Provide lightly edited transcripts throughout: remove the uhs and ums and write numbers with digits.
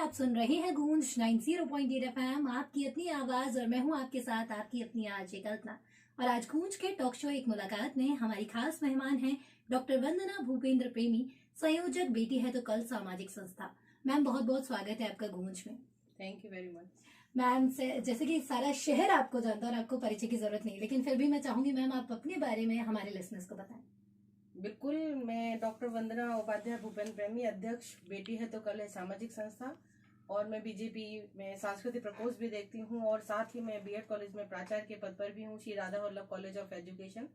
आप सुन रहे हैं गूंज 90.8 FM, आपकी अपनी आवाज, और मैं हूं आपके साथ आपकी अपनी आरजे कल्पना। और आज गूंज के टॉक शो एक मुलाकात में हमारी खास मेहमान हैं डॉक्टर वंदना भूपेंद्र प्रेमी, संयोजक बेटी है तो कल सामाजिक संस्था। मैम, बहुत बहुत स्वागत है आपका गूंज में। Thank you very much. Ma'am, से जैसे कि सारा शहर आपको जानता है और आपको परिचय की जरूरत नहीं, लेकिन फिर भी मैं चाहूंगी मैम आप अपने बारे में हमारे लिसनर्स को बताएं। बिल्कुल, मैं डॉक्टर वंदना उपाध्याय भूपेंद्र प्रेमी, अध्यक्ष बेटी है तो कल है सामाजिक संस्था, और मैं बीजेपी में सांस्कृतिक प्रकोष्ठ भी देखती हूँ, और साथ ही मैं बीएड कॉलेज में प्राचार्य के पद पर भी हूँ, Shri Radha Vallabh college of education.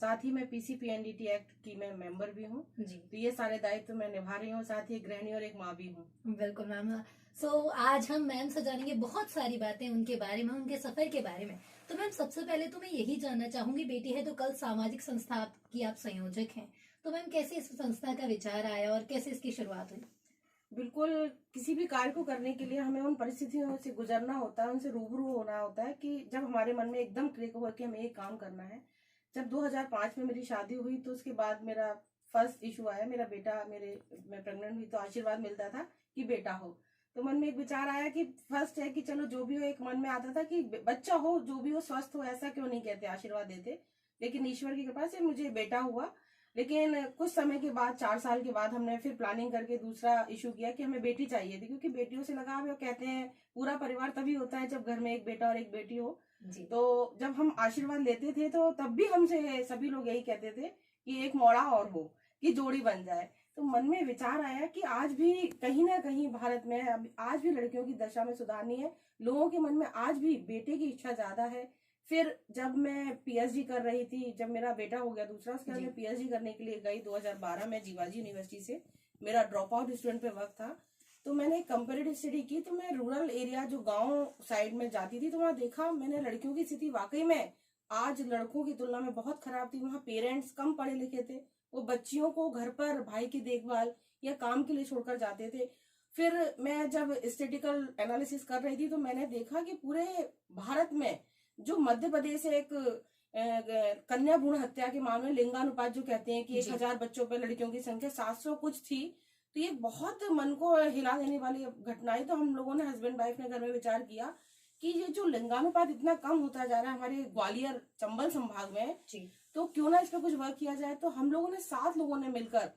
साथ ही मैं पीसीपीएनडीटी एक्ट की मैं मेंबर भी हूँ। तो ये सारे दायित्व मैं निभा रही हूँ, साथ ही गृहिणी और एक माँ भी हूँ। बिल्कुल मैम। आज हम मैम से जानेंगे बहुत सारी बातें उनके बारे में, उनके सफर के बारे में। तो मैम, सबसे पहले तो मैं यही जानना चाहूंगी, बेटी है तो कल सामाजिक संस्था की आप संयोजक हैं, तो मैम कैसे इस संस्था का विचार आया और कैसे इसकी शुरुआत हुई? बिल्कुल, किसी भी कार्य को करने के लिए हमें उन परिस्थितियों से गुजरना होता है, उनसे रूबरू होना होता है कि जब हमारे मन में एकदम क्लिक हुआ कि हमें एक काम करना है। जब 2005 में मेरी शादी हुई तो उसके बाद मेरा फर्स्ट इशू आया, मेरा बेटा, मैं प्रेग्नेंट हुई तो आशीर्वाद मिलता था कि बेटा हो। तो मन में एक विचार आया कि फर्स्ट है कि चलो जो भी हो, एक मन में आता था कि बच्चा हो, जो भी हो, स्वस्थ हो, ऐसा क्यों नहीं कहते, आशीर्वाद देते। लेकिन ईश्वर की कृपा से मुझे बेटा हुआ। लेकिन कुछ समय के बाद, 4 साल के बाद, हमने फिर प्लानिंग करके दूसरा इशू किया कि हमें बेटी चाहिए थी, क्योंकि बेटियों से लगाव है। कहते हैं पूरा परिवार तभी होता है जब घर में एक बेटा और एक बेटी हो। तो जब हम आशीर्वाद लेते थे तो तब भी हमसे सभी लोग यही कहते थे कि एक मौड़ा और हो, कि जोड़ी बन जाए। तो मन में विचार आया कि आज भी कहीं ना कहीं भारत में आज भी लड़कियों की दशा में सुधार नहीं है। लोगों के मन में आज भी बेटे की इच्छा ज्यादा है। फिर जब मैं पीएचडी कर रही थी, जब मेरा बेटा हो गया दूसरा, उसके बाद मैं पीएचडी करने के लिए गई 2012 में जीवाजी यूनिवर्सिटी से। मेरा ड्रॉप आउट स्टूडेंट पे वर्क था। तो मैंने एक कंपेरेटिव स्टडी की, तो मैं रूरल एरिया, जो गांव साइड में जाती थी, तो वहां देखा मैंने लड़कियों की स्थिति वाकई में आज लड़कों की तुलना में बहुत खराब थी। वहां पेरेंट्स कम पढ़े लिखे थे, वो बच्चियों को घर पर भाई की देखभाल या काम के लिए छोड़कर जाते थे। फिर मैं जब स्टेटिकल एनालिसिस कर रही थी तो मैंने देखा कि पूरे भारत में जो मध्य प्रदेश एक कन्या भ्रूण हत्या के मामले में लिंगानुपात जो कहते हैं कि 1000 बच्चों पर लड़कियों की संख्या 700 कुछ थी। तो ये बहुत मन को हिला देने वाली घटनाएं। तो हम लोगों ने, हस्बैंड वाइफ ने घर में विचार किया कि ये जो लिंगानुपात इतना कम होता जा रहा है हमारे ग्वालियर चंबल संभाग में, तो क्यों ना इस पर कुछ वर्क किया जाए। तो हम लोगों ने, 7 लोगों ने मिलकर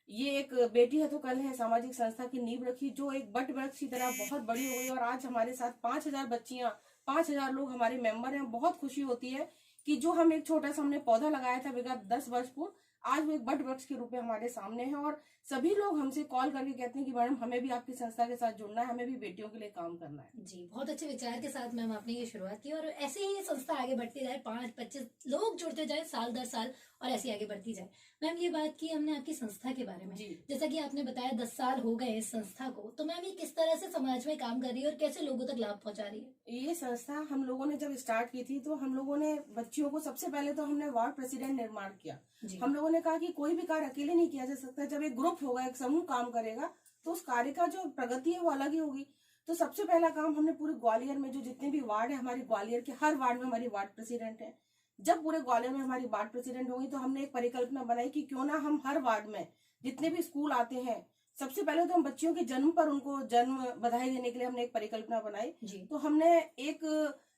ये एक बेटी है तो कल है सामाजिक संस्था की नींव रखी, जो एक बट वृक्ष की तरह बहुत बड़ी हो गई। और आज हमारे साथ 5000 बच्चियां, 5000 लोग हमारे मेंबर हैं। बहुत खुशी होती है कि जो हम एक छोटा सा हमने पौधा लगाया था विगत 10 वर्ष पूर्व, आज वो एक बट वृक्ष के रूप में हमारे सामने है। और सभी लोग हमसे कॉल करके कहते हैं कि मैडम हमें भी आपकी संस्था के साथ जुड़ना है, हमें भी बेटियों के लिए काम करना है। जी, बहुत अच्छे विचार के साथ मैम आपने ये शुरुआत की, और ऐसे ही ये संस्था आगे बढ़ती जाए, 5-25 लोग जुड़ते जाए साल दर साल, और ऐसे आगे बढ़ती जाए। मैम, ये बात की हमने आपकी संस्था के बारे में, जैसा कि आपने बताया 10 साल हो गए इस संस्था को, तो मैम ये किस तरह से समाज में काम कर रही है और कैसे लोगों तक लाभ पहुंचा रही है? ये संस्था हम लोगों ने जब स्टार्ट की थी तो हम लोगों ने बच्चियों को, सबसे पहले तो हमने वार्ड प्रेसिडेंट निर्माण किया। हम लोगों ने कहा कि कोई भी कार्य अकेले नहीं किया जा सकता, जब एक ग्रुप होगा, एक समूह काम करेगा तो उस कार्य का जो प्रगति है वो अलग ही होगी। तो सबसे पहला काम हमने पूरे ग्वालियर में जो जितने भी वार्ड है, हमारे ग्वालियर के हर वार्ड में हमारी वार्ड प्रेसिडेंट है। जब पूरे ग्वालियर में हमारी वार्ड प्रेसिडेंट होगी तो हमने एक परिकल्पना बनाई कि क्यों ना हम हर वार्ड में जितने भी स्कूल आते हैं, सबसे पहले तो हम बच्चियों के जन्म पर उनको जन्म बधाई देने के लिए हमने एक परिकल्पना बनाई। तो हमने एक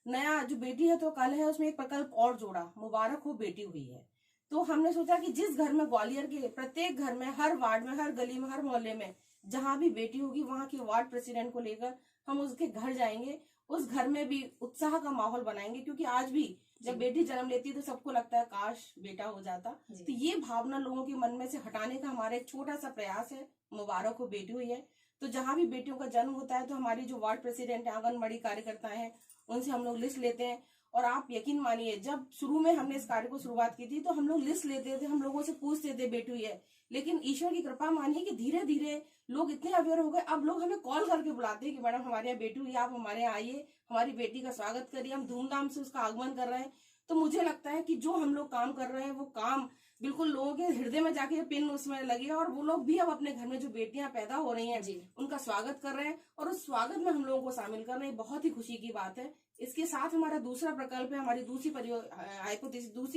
नया, जो बेटी है तो कल है, उसमें एक प्रकल्प और जोड़ा, मुबारक हो बेटी हुई है। तो हमने सोचा कि जिस घर में, ग्वालियर के प्रत्येक घर में, हर वार्ड में, हर गली में, हर मोहल्ले में जहां भी बेटी होगी, वहां के वार्ड प्रेसिडेंट को लेकर हम उसके घर जाएंगे, उस घर में भी उत्साह का माहौल बनाएंगे। क्योंकि आज भी जब बेटी जन्म लेती है तो सबको लगता है काश बेटा हो जाता। तो ये भावना लोगों के मन में से हटाने का हमारा एक छोटा सा प्रयास है, मुबारक हो बेटी हुई है। तो जहां भी बेटियों का जन्म होता है तो हमारी जो वार्ड प्रेसिडेंट है, आंगनबाड़ी कार्यकर्ता है, उनसे हम लोग लिस्ट लेते हैं। और आप यकीन मानिए, जब शुरू में हमने इस कार्य को शुरुआत की थी तो हम लोग लिस्ट लेते थे, हम लोगों से पूछते थे बेटी हुई है। लेकिन ईश्वर की कृपा मानिए कि धीरे धीरे लोग इतने अवेयर हो गए, अब लोग हमें कॉल करके बुलाते हैं कि मैडम हमारे यहाँ बेटी हुई है, आप हमारे यहाँ आइए, हमारी बेटी का स्वागत करिए। हम धूमधाम से उसका आगमन कर रहे हैं। तो मुझे लगता है कि जो हम लोग काम कर रहे हैं वो काम बिल्कुल लोगों के हृदय में जाके पिन उसमें लगे, और वो लोग भी अब अपने घर में जो बेटियां पैदा हो रही हैं उनका स्वागत कर रहे हैं, और उस स्वागत में हम लोगों को शामिल कर रहे हैं। बहुत ही खुशी की बात है। इसके साथ हमारा दूसरा प्रकल्प है, हमारी दूसरी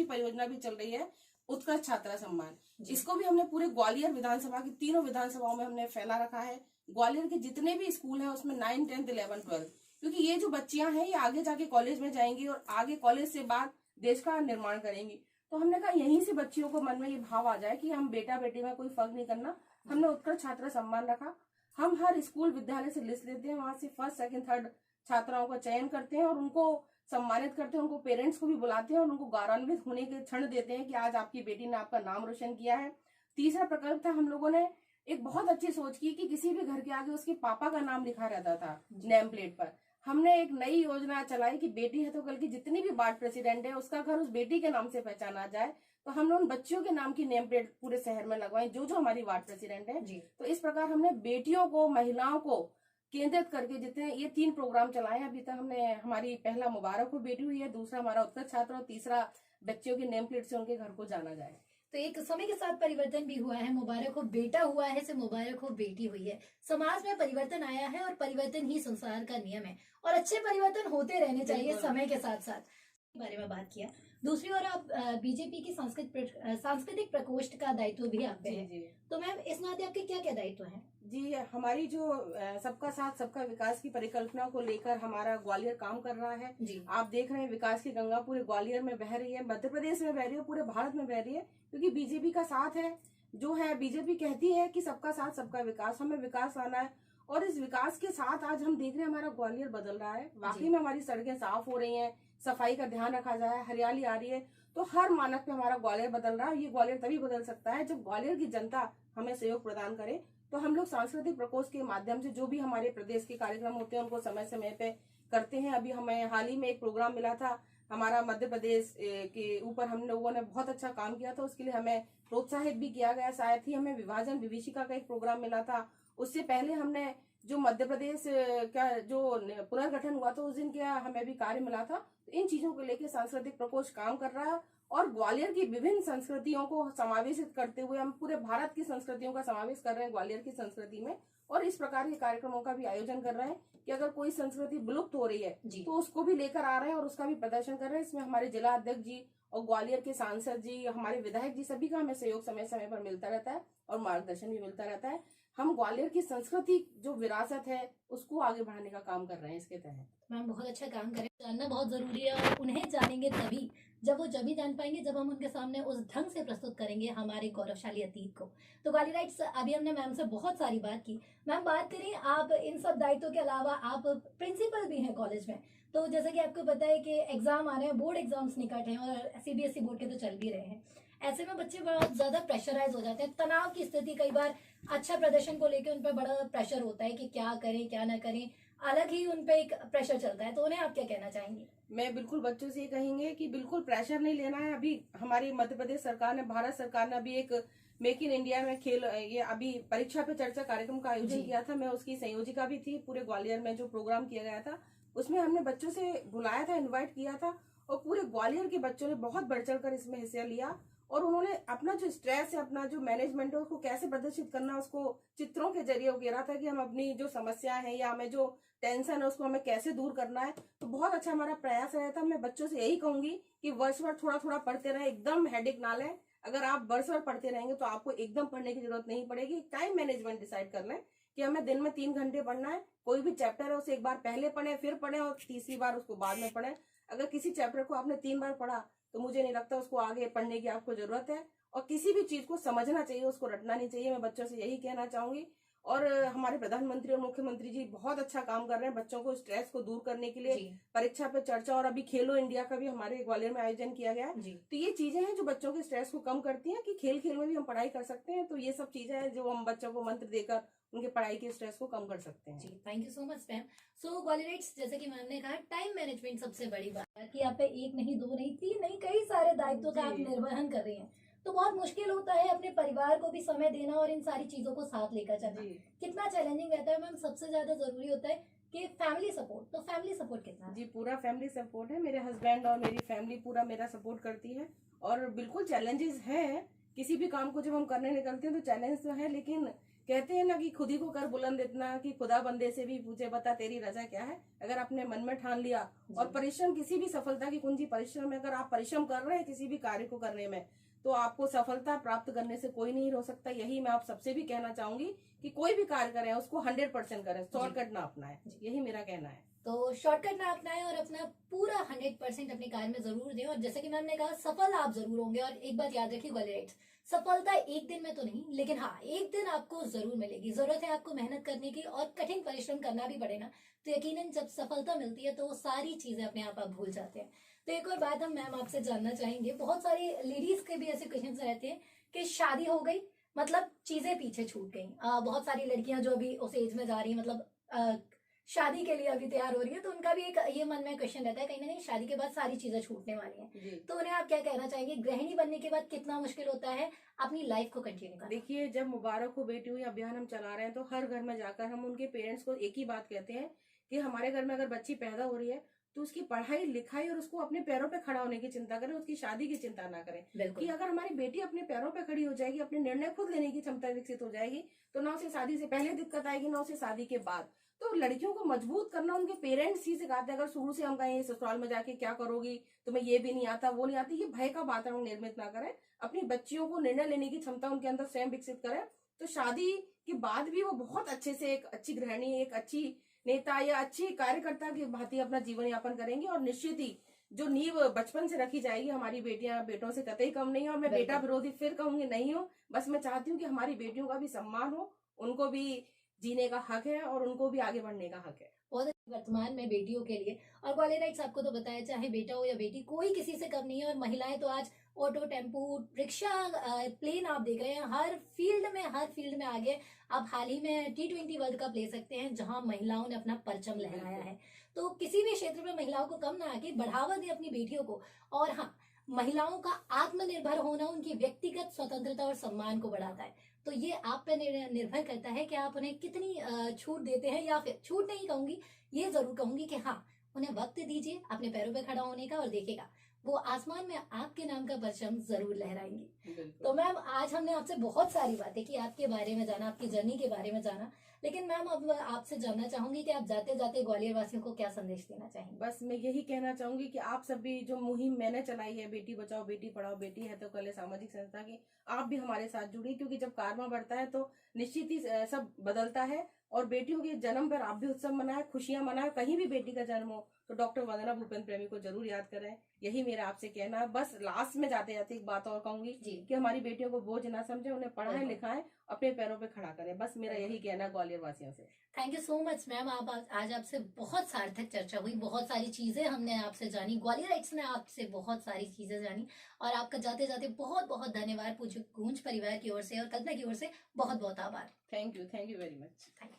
परियोजना भी चल रही है, उत्कृष्ट छात्रा सम्मान। इसको भी हमने पूरे ग्वालियर विधानसभा की तीनों विधानसभाओं में हमने फैला रखा है। ग्वालियर के जितने भी स्कूल हैं उसमें 9, 10, 11, 12, क्योंकि ये जो बच्चियां हैं ये आगे जाके कॉलेज में जाएंगी और आगे कॉलेज से बाद देश का निर्माण करेंगी। तो हमने कहा यहीं से बच्चियों को मन में ये भाव आ जाए कि हम बेटा बेटी में कोई फर्क नहीं करना। हमने उत्कृष्ट छात्रा सम्मान रखा। हम हर स्कूल विद्यालय से लिस्ट लेते हैं, वहां से 1st, 2nd, 3rd छात्राओं का चयन करते हैं और उनको सम्मानित करते हैं, उनको पेरेंट्स को भी बुलाते हैं और उनको गौरवान्वित होने के क्षण देते हैं कि आज आपकी बेटी ने आपका नाम रोशन किया है। तीसरा प्रकल्प था, हम लोगों ने एक बहुत अच्छी सोच की कि किसी भी घर के आगे उसके पापा का नाम लिखा रहता था नेम प्लेट पर। हमने एक नई योजना चलाई कि बेटी है तो कल की जितनी भी वार्ड प्रेसिडेंट है उसका घर उस बेटी के नाम से पहचाना जाए। तो हमने उन बच्चियों के नाम की नेम प्लेट पूरे शहर में लगवाई जो हमारी वार्ड प्रेसिडेंट है। तो इस प्रकार हमने बेटियों को, महिलाओं को केंद्रित करके जितने ये 3 प्रोग्राम चलाए अभी तक। हमने हमारी पहला मुबारक हो बेटी हुई है, दूसरा हमारा उत्कृष्ट छात्र और तीसरा बच्चियों की नेम प्लेट से उनके घर को जाना जाए। तो एक समय के साथ परिवर्तन भी हुआ है, मुबारक हो बेटा हुआ है से मुबारक हो बेटी हुई है। समाज में परिवर्तन आया है और परिवर्तन ही संसार का नियम है और अच्छे परिवर्तन होते रहने चाहिए समय के साथ साथ। बारे में बात किया। दूसरी ओर आप बीजेपी की सांस्कृतिक प्रकोष्ठ का दायित्व भी आप पे है। तो मैम इस नाते आपके क्या क्या दायित्व हैं? जी, हमारी जो सबका साथ सबका विकास की परिकल्पना को लेकर हमारा ग्वालियर काम कर रहा है। आप देख रहे हैं विकास की गंगा पूरे ग्वालियर में बह रही है, मध्य प्रदेश में बह रही है, पूरे भारत में बह रही है, क्योंकि बीजेपी का साथ है। जो है बीजेपी कहती है कि सबका साथ सबका विकास, हमें विकास आना है और इस विकास के साथ आज हम देख रहे हैं हमारा ग्वालियर बदल रहा है। वाकई में हमारी सड़कें साफ हो रही हैं, सफाई का ध्यान रखा जाए, हरियाली आ रही है। तो हर मानक पे हमारा ग्वालियर बदल रहा है। ये ग्वालियर तभी बदल सकता है जब ग्वालियर की जनता हमें सहयोग प्रदान करे। तो हम लोग सांस्कृतिक प्रकोष्ठ के माध्यम से जो भी हमारे प्रदेश के कार्यक्रम होते हैं उनको समय समय पे करते हैं। अभी हमें हाल ही में एक प्रोग्राम मिला था हमारा मध्य प्रदेश के ऊपर, हम लोगों ने बहुत अच्छा काम किया था, उसके लिए हमें प्रोत्साहित भी किया गया। साथ ही हमें विभाजन विभीषिका का एक प्रोग्राम मिला था। उससे पहले हमने जो मध्य प्रदेश का जो पुनर्गठन हुआ था उस दिन क्या हमें भी कार्य मिला था। तो इन चीजों को लेकर सांस्कृतिक प्रकोष्ठ काम कर रहा है और ग्वालियर की विभिन्न संस्कृतियों को समावेशित करते हुए हम पूरे भारत की संस्कृतियों का समावेश कर रहे हैं ग्वालियर की संस्कृति में। और इस प्रकार के कार्यक्रमों का भी आयोजन कर रहे हैं कि अगर कोई संस्कृति विलुप्त हो रही है तो उसको भी लेकर आ रहे हैं और उसका भी प्रदर्शन कर रहे हैं। इसमें हमारे जिला अध्यक्ष जी और ग्वालियर के सांसद जी, हमारे विधायक जी, सभी का हमें सहयोग समय समय पर मिलता रहता है और मार्गदर्शन भी मिलता रहता है। हम ग्वालियर की संस्कृति जो विरासत है उसको आगे बढ़ाने का काम कर रहे हैं इसके तहत। मैम बहुत अच्छा काम करें, जानना बहुत जरूरी है और उन्हें जानेंगे तभी जब वो जब जान पाएंगे जब हम उनके सामने उस ढंग से प्रस्तुत करेंगे हमारे गौरवशाली अतीत को। तो ग्वालियराइट्स, अभी हमने मैम से बहुत सारी बात की। मैम बात करें, आप इन सब दायित्वों के अलावा आप प्रिंसिपल भी हैं कॉलेज में। तो जैसा कि आपको पता है कि एग्जाम आ रहे हैं, बोर्ड एग्जाम्स निकट हैं और CBSE बोर्ड के तो चल भी रहे हैं। ऐसे में बच्चे बहुत ज्यादा प्रेशराइज हो जाते हैं, तनाव की स्थिति, कई बार अच्छा प्रदर्शन को लेकर उन पर बड़ा प्रेशर होता है कि क्या करें क्या ना करें, अलग ही उन पे एक प्रेशर चलता है। तो उन्हें आप क्या कहना चाहेंगे? मैं बिल्कुल बच्चों से ये कहेंगे कि बिल्कुल प्रेशर नहीं लेना है। अभी हमारी मध्य प्रदेश सरकार ने, भारत सरकार ने अभी एक मेक इन इंडिया में खेल, ये अभी परीक्षा पे चर्चा कार्यक्रम का आयोजन किया था। मैं उसकी संयोजिका भी थी। पूरे ग्वालियर में जो प्रोग्राम किया गया था उसमें हमने बच्चों से बुलाया था, इन्वाइट किया था और पूरे ग्वालियर के बच्चों ने बहुत बढ़ चढ़ कर इसमें हिस्सा लिया और उन्होंने अपना जो स्ट्रेस है, अपना जो मैनेजमेंट है उसको कैसे प्रदर्शित करना, उसको चित्रों के जरिए वो कह रहा था कि हम अपनी जो समस्या है या हमें जो टेंशन है उसको हमें कैसे दूर करना है। तो बहुत अच्छा हमारा प्रयास रहा था। मैं बच्चों से यही कहूंगी कि वर्ष भर थोड़ा थोड़ा पढ़ते रहे, एकदम हेडेक ना लें। अगर आप वर्ष भर पढ़ते रहेंगे तो आपको एकदम पढ़ने की जरूरत नहीं पड़ेगी। टाइम मैनेजमेंट डिसाइड कर लें कि हमें दिन में 3 घंटे पढ़ना है। कोई भी चैप्टर है उसे एक बार पहले पढ़े, फिर पढ़े और तीसरी बार उसको बाद में पढ़े। अगर किसी चैप्टर को आपने 3 बार पढ़ा तो मुझे नहीं लगता उसको आगे पढ़ने की आपको जरूरत है। और किसी भी चीज को समझना चाहिए, उसको रटना नहीं चाहिए। मैं बच्चों से यही कहना चाहूंगी। और हमारे प्रधानमंत्री और मुख्यमंत्री जी बहुत अच्छा काम कर रहे हैं बच्चों को स्ट्रेस को दूर करने के लिए। परीक्षा पे चर्चा और अभी खेलो इंडिया का भी हमारे ग्वालियर में आयोजन किया गया है। तो ये चीजें हैं जो बच्चों के स्ट्रेस को कम करती हैं कि खेल खेल में भी हम पढ़ाई कर सकते हैं। तो ये सब चीजें हैं जो हम बच्चों को मंत्र देकर उनके पढ़ाई के स्ट्रेस को कम कर सकते हैं। जी, thank you so much ma'am. So Gwaliorites, जैसे कि मैम ने कहा, टाइम मैनेजमेंट सबसे बड़ी बात है कि आप पे 1 नहीं 2 नहीं 3 नहीं कई सारे दायित्वों का आप निर्वहन कर रही हैं। तो बहुत मुश्किल होता है अपने परिवार को भी समय देना और इन सारी चीजों को साथ लेकर चलना। कितना चैलेंजिंग रहता है मैम? सबसे ज्यादा जरूरी होता है कि फैमिली सपोर्ट। तो फैमिली सपोर्ट कितना? जी, पूरा फैमिली सपोर्ट है। मेरे हस्बैंड और मेरी फैमिली पूरा मेरा सपोर्ट करती है। और बिल्कुल चैलेंजेस हैं, किसी भी काम को जब हम करने निकलते हैं तो चैलेंज तो है, लेकिन कहते हैं ना कि खुद ही को कर बुलंद इतना कि खुदा बंदे से भी पूछे बता तेरी रजा क्या है। अगर आपने मन में ठान लिया और परिश्रम, किसी भी सफलता की कुंजी परिश्रम है। अगर आप परिश्रम कर रहे हैं किसी भी कार्य को करने में तो आपको सफलता प्राप्त करने से कोई नहीं रोक सकता। यही मैं आप सबसे भी कहना चाहूंगी कि कोई भी कार्य करें उसको 100% करें, शॉर्टकट ना अपनाएं, यही मेरा कहना है। तो शॉर्टकट ना अपनाएं और अपना पूरा 100% अपने कार्य में जरूर दें। और जैसे कि मैम ने कहा, सफल आप जरूर होंगे। और एक बात याद रखिए ग्वालियराइट्स, सफलता एक दिन में तो नहीं, लेकिन हाँ एक दिन आपको जरूर मिलेगी। जरूरत है आपको मेहनत करने की और कठिन परिश्रम करना भी पड़े ना, तो यकीनन जब सफलता मिलती है तो वो सारी चीजें अपने आप भूल जाते हैं। तो एक और बात हम मैम आपसे जानना चाहेंगे, बहुत सारी लेडीज के भी ऐसे क्वेश्चन रहते हैं कि शादी हो गई मतलब चीजें पीछे छूट गई। बहुत सारी लड़कियां जो अभी उस एज में जा रही है, मतलब शादी के लिए अभी तैयार हो रही है, तो उनका भी एक ये मन में क्वेश्चन रहता है कहीं ना कहीं शादी के बाद सारी चीजें छूटने वाली हैं। तो उन्हें आप क्या कहना चाहेंगे, गृहिणी बनने के बाद कितना मुश्किल होता है अपनी लाइफ को कंटिन्यू करना? देखिए, जब मुबारक हो बेटी हुई अभियान हम चला रहे हैं तो हर घर में जाकर हम उनके पेरेंट्स को एक ही बात कहते हैं कि हमारे घर में अगर बच्ची पैदा हो रही है तो उसकी पढ़ाई लिखाई और उसको अपने पैरों पे खड़ा होने की चिंता करें, उसकी शादी की चिंता ना करें। कि अगर हमारी बेटी अपने पैरों पे खड़ी हो जाएगी, अपने निर्णय खुद लेने की क्षमता विकसित हो जाएगी, तो ना उसे शादी से पहले दिक्कत आएगी ना उसे शादी के बाद। तो लड़कियों को मजबूत करना उनके पेरेंट्स ही सिखाते हैं। अगर शुरू से हम कहें ससुराल में जाके क्या करोगी, तुम्हें ये भी नहीं आता वो नहीं आती, ये भय का वातावरण निर्मित ना करें। अपनी बच्चियों को निर्णय लेने की क्षमता उनके अंदर स्वयं विकसित करें, तो शादी के बाद भी वो बहुत अच्छे से एक अच्छी गृहिणी, एक अच्छी नेता या अच्छी कार्यकर्ता की भांति अपना जीवन यापन करेंगे। और निश्चित ही जो नींव बचपन से रखी जाएगी, हमारी बेटियां बेटों से कतई कम नहीं है। और मैं बेटा विरोधी फिर कहूंगी नहीं हो, बस मैं चाहती हूँ कि हमारी बेटियों का भी सम्मान हो, उनको भी जीने का हक है और उनको भी आगे बढ़ने का हक है। बहुत वर्तमान में बेटियों के लिए, और ग्वालियराइट्स आपको तो बताया, चाहे बेटा हो या बेटी, कोई किसी से कम नहीं है। और महिलाएं तो आज ऑटो, टेम्पू, रिक्शा, प्लेन आप देख रहे हैं, हर फील्ड में आगे। आप हाल ही में T20 वर्ल्ड कप ले सकते हैं जहां महिलाओं ने अपना परचम लहराया है। तो किसी भी क्षेत्र में महिलाओं को कम ना आके बढ़ावा दे अपनी बेटियों को। और हाँ, महिलाओं का आत्मनिर्भर होना उनकी व्यक्तिगत स्वतंत्रता और सम्मान को बढ़ाता है। तो ये आप पे निर्भर करता है कि आप उन्हें कितनी छूट देते हैं, या फिर छूट नहीं कहूंगी, ये जरूर कहूंगी कि हाँ उन्हें वक्त दीजिए अपने पैरों पे खड़ा होने का, और देखेगा वो आसमान में आपके नाम का परचम जरूर लहराएंगी। तो मैम आज हमने आपसे बहुत सारी बातें की, आपके बारे में जाना, आपकी जर्नी के बारे में जाना, लेकिन मैम अब आपसे जानना चाहूंगी कि आप जाते जाते ग्वालियर वासियों को क्या संदेश देना चाहेंगे? बस मैं यही कहना चाहूंगी कि आप सब भी जो मुहिम मैंने चलाई है, बेटी बचाओ बेटी पढ़ाओ, बेटी है तो कल सामाजिक संस्था की, आप भी हमारे साथ जुड़िए। क्योंकि जब कारवां बढ़ता है तो निश्चित ही सब बदलता है। और बेटियों के जन्म पर आप भी उत्सव मनाएं, खुशियां मनाएं। कहीं भी बेटी का जन्म हो तो डॉक्टर वंदना भूपेन प्रेमी को जरूर याद करें, यही मेरा आपसे कहना है। बस लास्ट में जाते जाते एक बात और कहूंगी कि हमारी बेटियों को बोझ ना समझे, उन्हें पढ़ाएं लिखाएं, अपने पैरों पे खड़ा करें। बस मेरा यही कहना है ग्वालियर वासियों से। Thank you so much ma'am. आप आज आपसे बहुत सार्थक चर्चा हुई, बहुत सारी चीजें हमने आपसे जानी, ग्वालियराइट्स ने आपसे बहुत सारी चीजें जानी। और आपका जाते जाते बहुत बहुत धन्यवाद पूज्य गूंज परिवार की ओर से और कल्पना की ओर से, बहुत बहुत आभार। Thank you very much. Thank you.